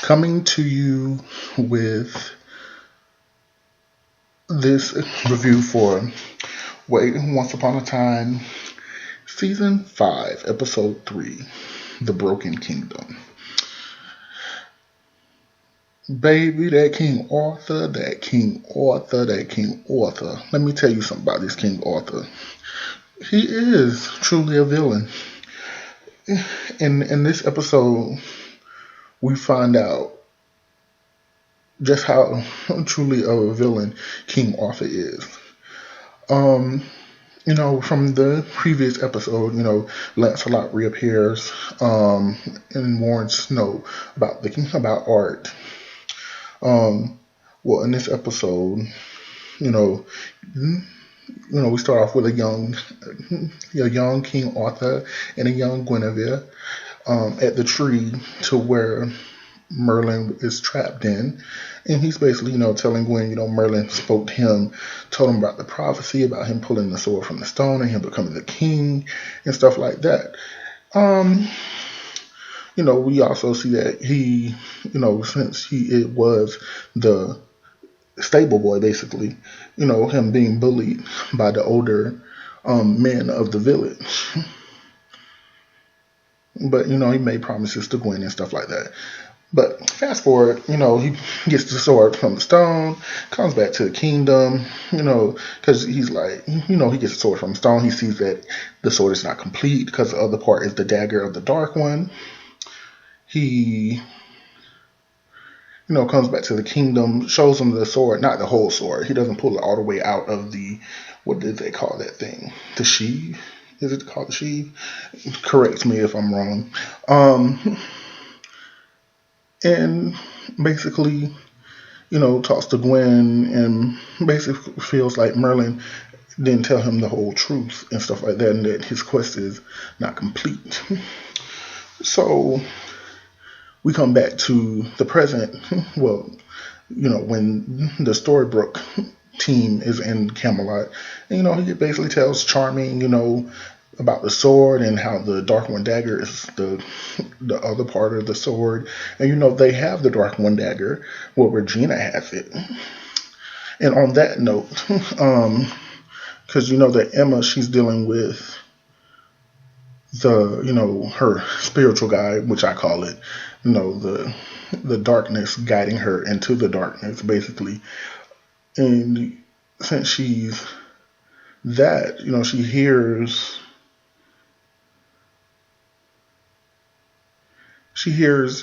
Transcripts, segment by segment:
coming to you with this review for Once Upon a Time, Season 5, Episode 3, The Broken Kingdom. Baby, that King Arthur, that King Arthur, that King Arthur. Let me tell you something about this King Arthur. He is truly a villain. In this episode, we find out just how truly of a villain King Arthur is. From the previous episode, Lancelot reappears, and warns Snow about Art. Well, in this episode, we start off with a young King Arthur and a young Guinevere, at the tree to where Merlin is trapped in, and he's basically, telling Gwen, Merlin spoke to him, told him about the prophecy about him pulling the sword from the stone and him becoming the king and stuff like that. We also see that he, since it was the stable boy, basically, him being bullied by the older men of the village. But, he made promises to Gwen and stuff like that. But fast forward, he gets the sword from the stone, comes back to the kingdom, because he's like, he gets the sword from the stone. He sees that the sword is not complete because the other part is the dagger of the Dark One. He, comes back to the kingdom, shows him the sword, not the whole sword. He doesn't pull it all the way out of the, what did they call that thing? The sheath? Is it called the sheath? Correct me if I'm wrong. And basically, talks to Gwen and basically feels like Merlin didn't tell him the whole truth and stuff like that, and that his quest is not complete. So we come back to the present. Well, when the Storybrooke team is in Camelot, and, he basically tells Charming, about the sword and how the Dark One dagger is the other part of the sword. And, they have the Dark One dagger. Well, Regina has it. And on that note, because, that Emma, she's dealing with the, her spiritual guide, which I call it, the darkness guiding her into the darkness, basically. And since she's that, she hears,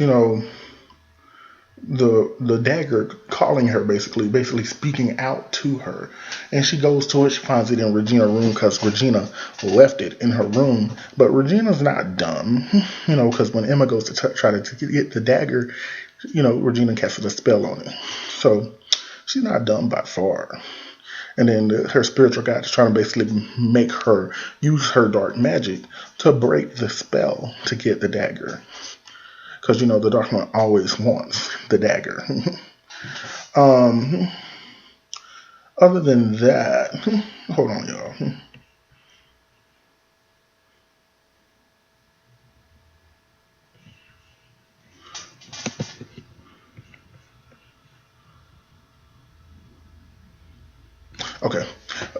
the dagger calling her, basically speaking out to her. And she goes to it. She finds it in Regina's room because Regina left it in her room. But Regina's not dumb, because when Emma goes to try to get the dagger, Regina casts a spell on it. So she's not dumb by far. And then her spiritual guide is trying to basically make her use her dark magic to break the spell to get the dagger. Because, the Dark One always wants the dagger. Other than that, hold on, y'all. Okay.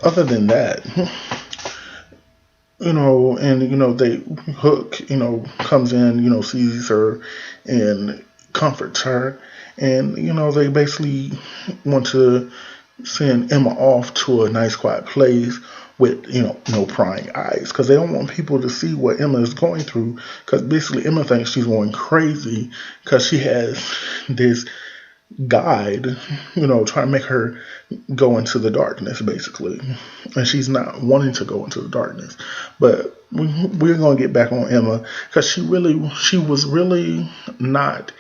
Other than that, they Hook, comes in, sees her and comforts her. And, they basically want to send Emma off to a nice quiet place with, no prying eyes. Because they don't want people to see what Emma is going through. Because basically Emma thinks she's going crazy because she has this guide, trying to make her go into the darkness, basically. And she's not wanting to go into the darkness. But we're going to get back on Emma because she was really not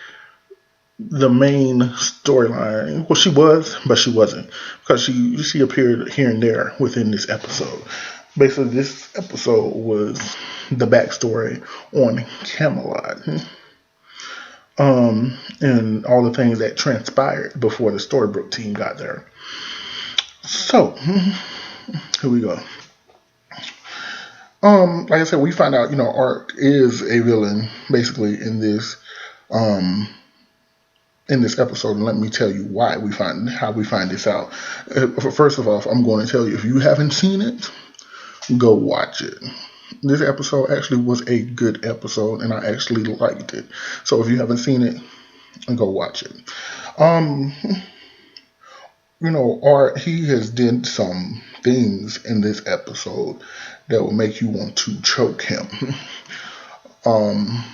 the main storyline. Well, she was, but she wasn't, because she appeared here and there within this episode. Basically, this episode was the backstory on Camelot. And all the things that transpired before the Storybrooke team got there. So, here we go. Like I said, we find out, Art is a villain, basically, in this in this episode, and let me tell you how we find this out. First of all, I'm going to tell you, if you haven't seen it, go watch it. This episode actually was a good episode, and I actually liked it. So if you haven't seen it, go watch it. Um, Art, he has did some things in this episode that will make you want to choke him. Um,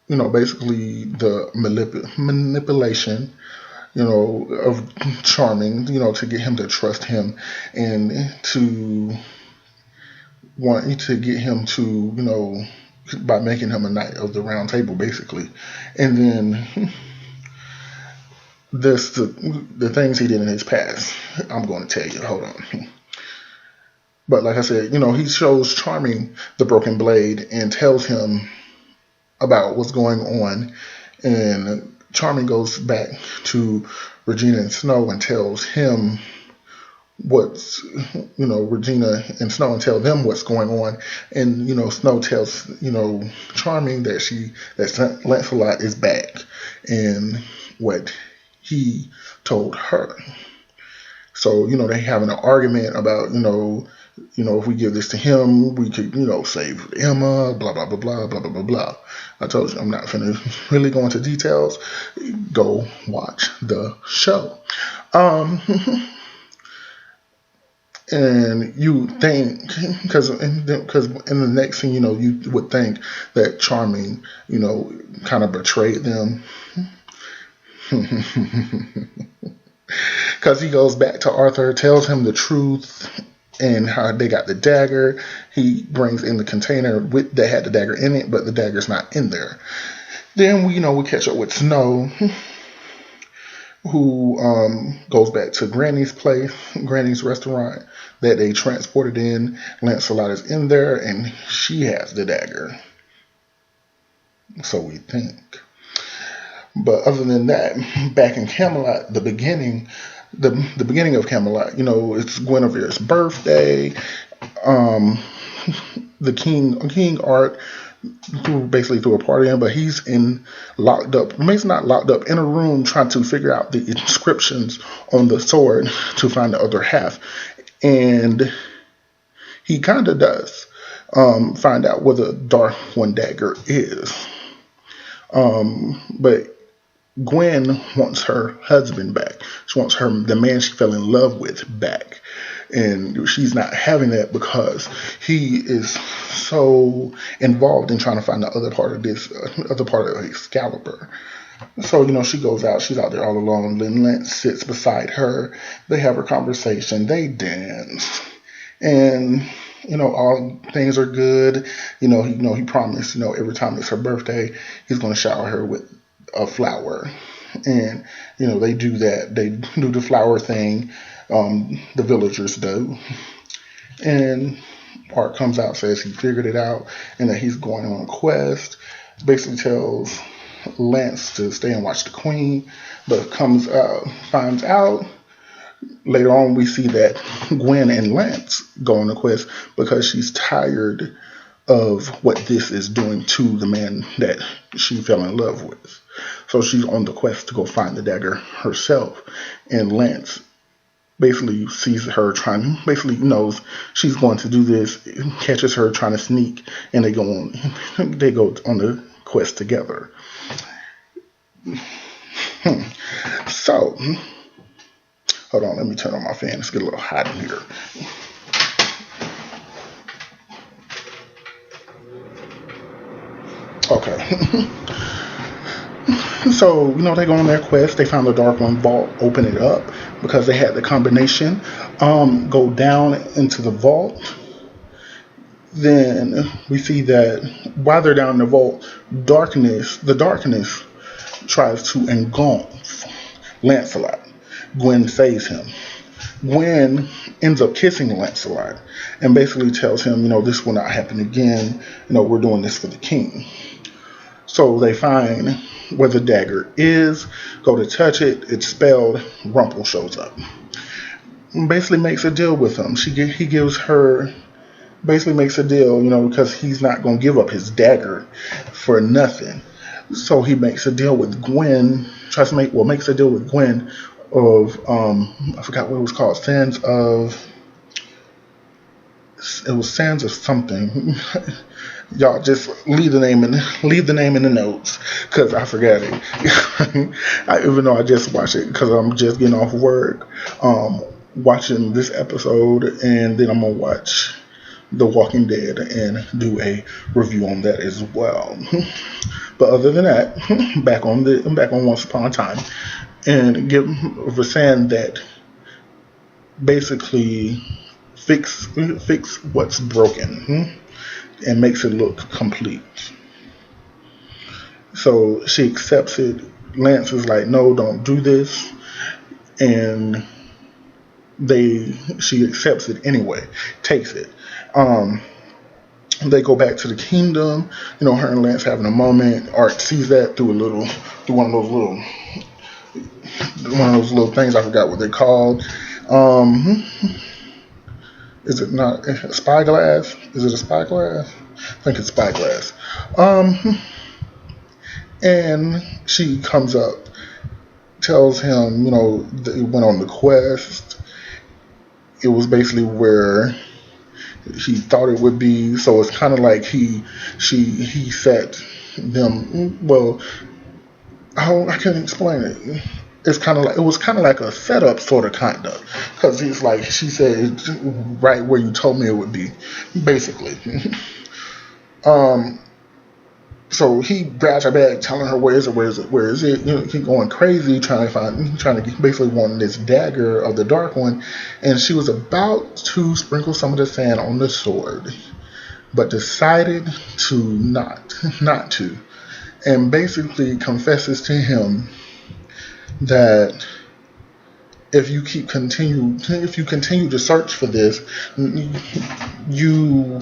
Basically the manipulation, of Charming, to get him to trust him and to want to get him to, by making him a knight of the round table, basically. And then the things he did in his past. I'm going to tell you. Hold on. But like I said, he shows Charming the broken blade and tells him about what's going on. And Charming goes back to Regina and Snow and tells him Regina and Snow and tell them what's going on. And, Snow tells, Charming that Lancelot is back and what he told her. So, they having an argument about, if we give this to him, we could, save Emma, blah, blah, blah, blah, blah, blah, blah, blah. I told you I'm not going to really go into details. Go watch the show. And you think, because in the next scene, you would think that Charming, kind of betrayed them. Because he goes back to Arthur, tells him the truth and how they got the dagger. He brings in the container that had the dagger in it, but the dagger's not in there. Then we catch up with Snow, who goes back to Granny's restaurant that they transported in. Lancelot is in there, and she has the dagger. So we think. But other than that, back in Camelot, the beginning of Camelot, it's Guinevere's birthday. The King Art threw a party in, but he's locked up. He's not locked up, in a room trying to figure out the inscriptions on the sword to find the other half. And he kind of does find out where the Dark One dagger is. But Gwen wants her husband back. She wants the man she fell in love with back. And she's not having that because he is so involved in trying to find the other part of Excalibur. So, she goes out. She's out there all alone. Lance sits beside her. They have a conversation. They dance. And, all things are good. He promised, every time it's her birthday, he's going to shower her with a flower. And, they do that. They do the flower thing. The villagers do. And Art comes out, says he figured it out and that he's going on a quest. Basically tells Lance to stay and watch the Queen, but finds out later on. We see that Gwen and Lance go on a quest because she's tired of what this is doing to the man that she fell in love with. So she's on the quest to go find the dagger herself. And Lance basically sees her knows she's going to do this, catches her trying to sneak, and they go on the quest together. So, hold on, let me turn on my fan. It's getting a little hot in here. Okay. So, they go on their quest. They found the Dark One vault, open it up because they had the combination. Go down into the vault. Then we see that while they're down in the vault, the darkness tries to engulf Lancelot. Gwen saves him. Gwen ends up kissing Lancelot and basically tells him, this will not happen again. We're doing this for the king. So they find where the dagger is, go to touch it, it's spelled, Rumple shows up. Basically makes a deal with him. He gives her, basically makes a deal, because he's not going to give up his dagger for nothing. So he makes a deal with Gwen, makes a deal with Gwen of, I forgot what it was called, it was Sands of something. Y'all just leave the name in the notes because I forgot it. Even though I just watched it because I'm just getting off work, watching this episode, and then I'm gonna watch The Walking Dead and do a review on that as well. But other than that, back on Once Upon a Time, and we're saying that basically fix what's broken, and makes it look complete. So she accepts it. Lance is like, no, don't do this, and she accepts it anyway, takes it. They go back to the kingdom. Her and Lance having a moment. Art sees that through one of those little things. I forgot what they're called. Is it not a spyglass? Is it a spyglass? I think it's spyglass. And she comes up, tells him, they went on the quest. It was basically where he thought it would be. So it's kind of like he set them. Well, I can't explain it. It was kind of like a setup, sort of, kind of, because he's like, she said, right where you told me it would be, basically. So he grabs her bag, telling her, where is it? Keep going crazy, trying to basically want this dagger of the Dark One, and she was about to sprinkle some of the sand on the sword, but decided to not to, and basically confesses to him that if you continue to search for this, you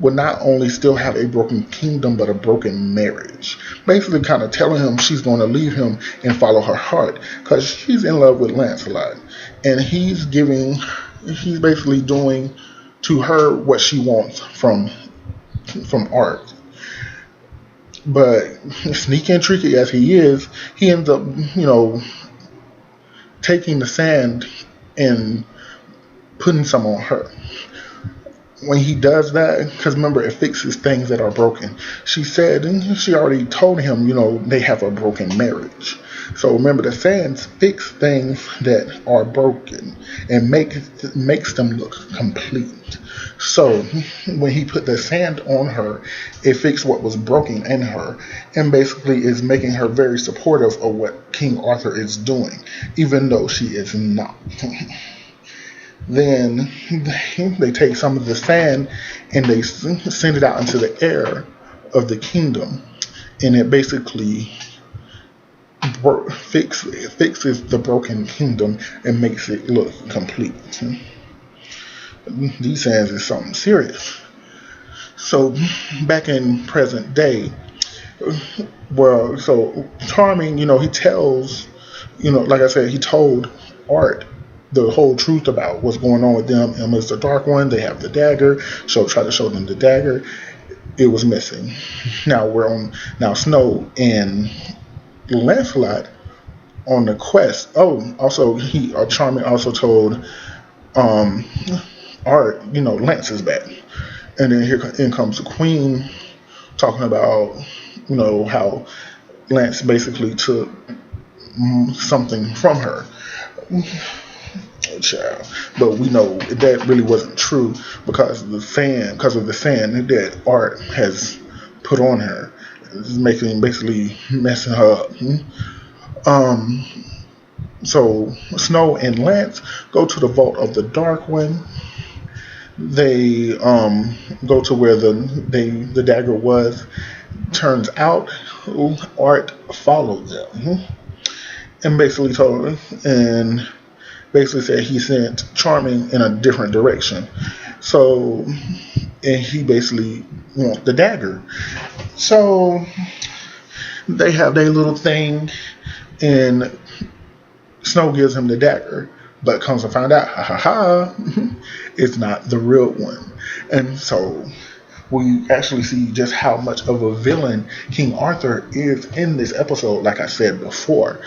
will not only still have a broken kingdom, but a broken marriage. Basically kind of telling him she's going to leave him and follow her heart, because she's in love with Lancelot, and he's basically doing to her what she wants from Art. But sneaky and tricky as he is, he ends up, taking the sand and putting some on her. When he does that, because remember, it fixes things that are broken. She said, and she already told him, they have a broken marriage. So remember, the sands fix things that are broken and makes them look complete. So when he put the sand on her, it fixed what was broken in her, and basically is making her very supportive of what King Arthur is doing, even though she is not. Then they take some of the sand and they send it out into the air of the kingdom, and it basically fixes the broken kingdom and makes it look complete. These sands is something serious. So back in present day, so Charming, he tells, like I said, he told Art the whole truth about what's going on with them and Mr. Dark One. They have the dagger. Try to show them the dagger. It was missing. Now Snow and Lancelot on the quest. Oh, also Charming also told Art, Lance is back. And then in comes the Queen talking about, how Lance basically took something from her. Child. But we know that really wasn't true because of the sand that Art has put on her. It's basically messing her up. So Snow and Lance go to the vault of the Dark One. They go to where the dagger was. Turns out Art followed them and basically said he sent Charming in a different direction. So, and he basically wants the dagger. So they have their little thing, and Snow gives him the dagger, but comes to find out, it's not the real one. And so we actually see just how much of a villain King Arthur is in this episode, like I said before.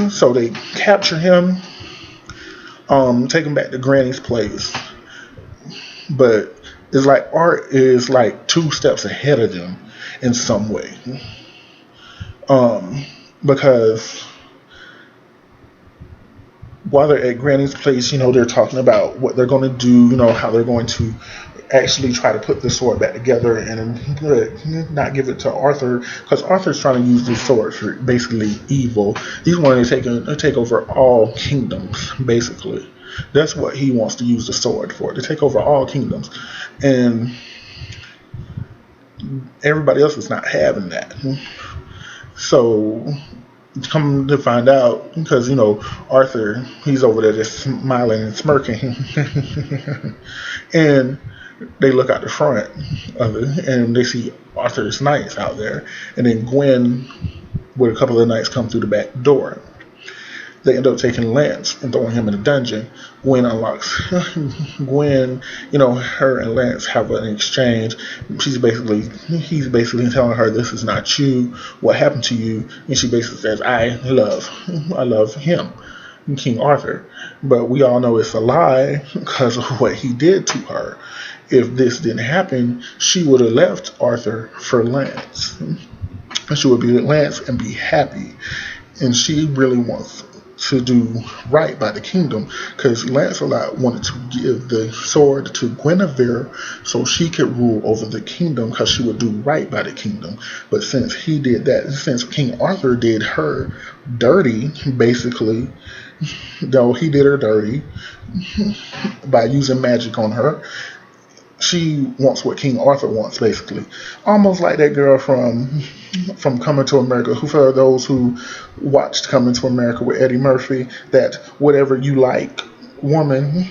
So they capture him, take him back to Granny's place. But it's like Art is like 2 steps ahead of them in some way. Because while they're at Granny's place, they're talking about what they're going to do, how they're going to actually try to put the sword back together and not give it to Arthur, because Arthur's trying to use this sword for basically evil. He's wanting to take over all kingdoms, basically. That's what he wants to use the sword for, to take over all kingdoms. And everybody else is not having that. So come to find out, because Arthur, he's over there just smiling and smirking. And they look out the front of it and they see Arthur's knights out there, and then Gwen with a couple of knights come through the back door. They end up taking Lance and throwing him in a dungeon. Gwen unlocks Gwen, her and Lance have an exchange. He's basically telling her, this is not you, what happened to you? And she basically says, I love him, King Arthur. But we all know it's a lie because of what he did to her. If this didn't happen, she would have left Arthur for Lance. And she would be with Lance and be happy. And she really wants to do right by the kingdom, because Lancelot wanted to give the sword to Guinevere so she could rule over the kingdom, because she would do right by the kingdom. But since he did that, since King Arthur did her dirty, basically, though he did her dirty by using magic on her, she wants what King Arthur wants, basically. Almost like that girl from Coming to America, who, for those who watched Coming to America with Eddie Murphy, that whatever you like woman,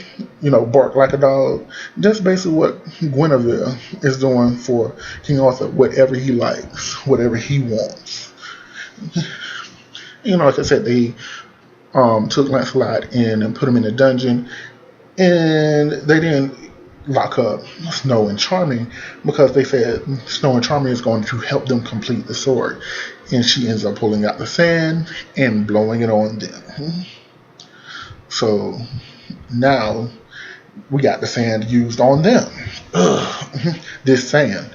bark like a dog. That's basically what Guinevere is doing for King Arthur. Whatever he likes, whatever he wants. Like I said, they took Lancelot in and put him in a dungeon, and they didn't lock up Snow and Charming because they said Snow and Charming is going to help them complete the sword. And she ends up pulling out the sand and blowing it on them. So now we got the sand used on them. Ugh, this sand.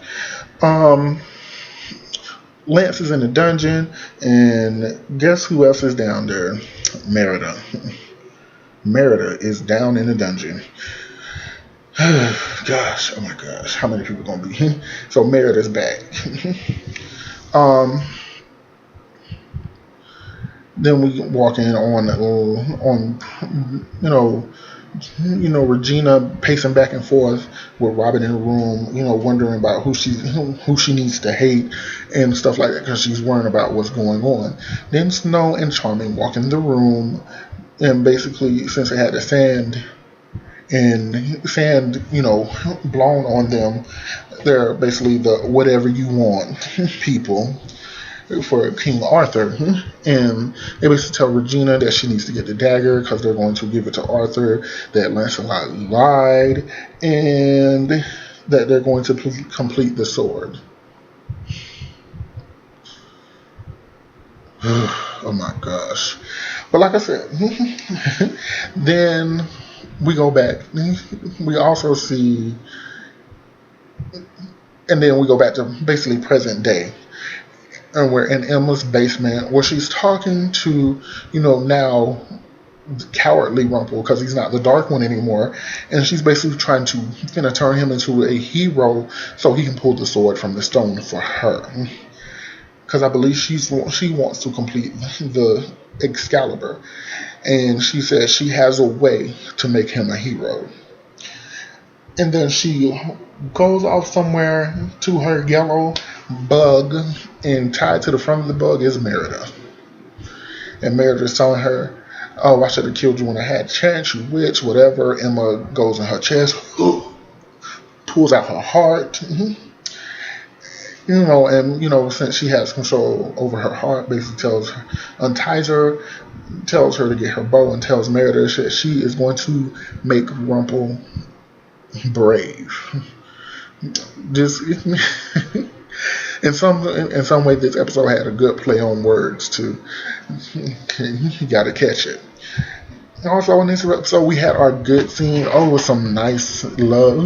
Lance is in the dungeon, and guess who else is down there? Merida. Merida is down in the dungeon. Gosh, oh my gosh, how many people gonna be? So Merida's back. Then we walk in on Regina pacing back and forth with Robin in the room, wondering about who she needs to hate and stuff like that, because she's worrying about what's going on. Then Snow and Charming walk in the room, and basically, since they had the sand blown on them, they're basically the whatever you want people for King Arthur. And they basically tell Regina that she needs to get the dagger because they're going to give it to Arthur, that Lancelot lied, and that they're going to complete the sword. Oh my gosh. But like I said, then we go back. We also see, and then we go back to basically present day. And we're in Emma's basement where she's talking to, now the cowardly Rumple, because he's not the dark one anymore. And she's basically trying to turn him into a hero so he can pull the sword from the stone for her. Because I believe she wants to complete the Excalibur. And she says she has a way to make him a hero. And then she goes off somewhere to her yellow bug, and tied to the front of the bug is Merida. And Merida's telling her, oh, I should have killed you when I had a chance, you witch, whatever. Emma goes in her chest, pulls out her heart. Since she has control over her heart, basically unties her, tells her to get her bow, and tells Merida that she is going to make Rumple brave. Just in some way, this episode had a good play on words too. You got to catch it. Also, in this episode, we had our good scene. Oh, with some nice love,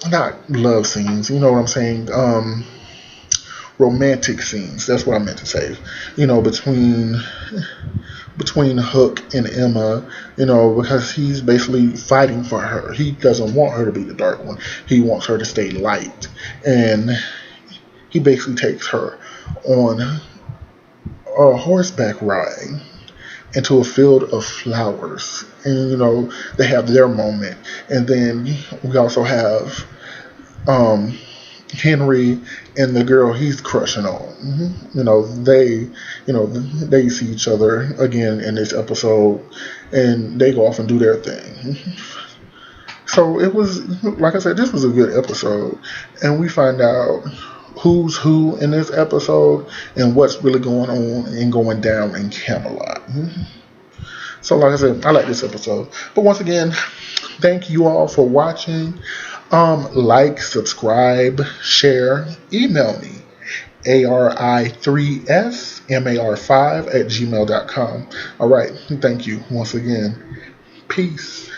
not love scenes. You know what I'm saying? Romantic scenes. That's what I meant to say. Between Hook and Emma, because he's basically fighting for her. He doesn't want her to be the dark one. He wants her to stay light, and he basically takes her on a horseback ride into a field of flowers, and they have their moment, and then we also have um, Henry and the girl he's crushing on. They see each other again in this episode, and they go off and do their thing. So it was, like I said, this was a good episode, and we find out who's who in this episode and what's really going on and going down in Camelot. So, like I said, I like this episode. But once again, thank you all for watching. Like, subscribe, share, email me. ARI3SMAR5 at gmail.com. All right. Thank you once again. Peace.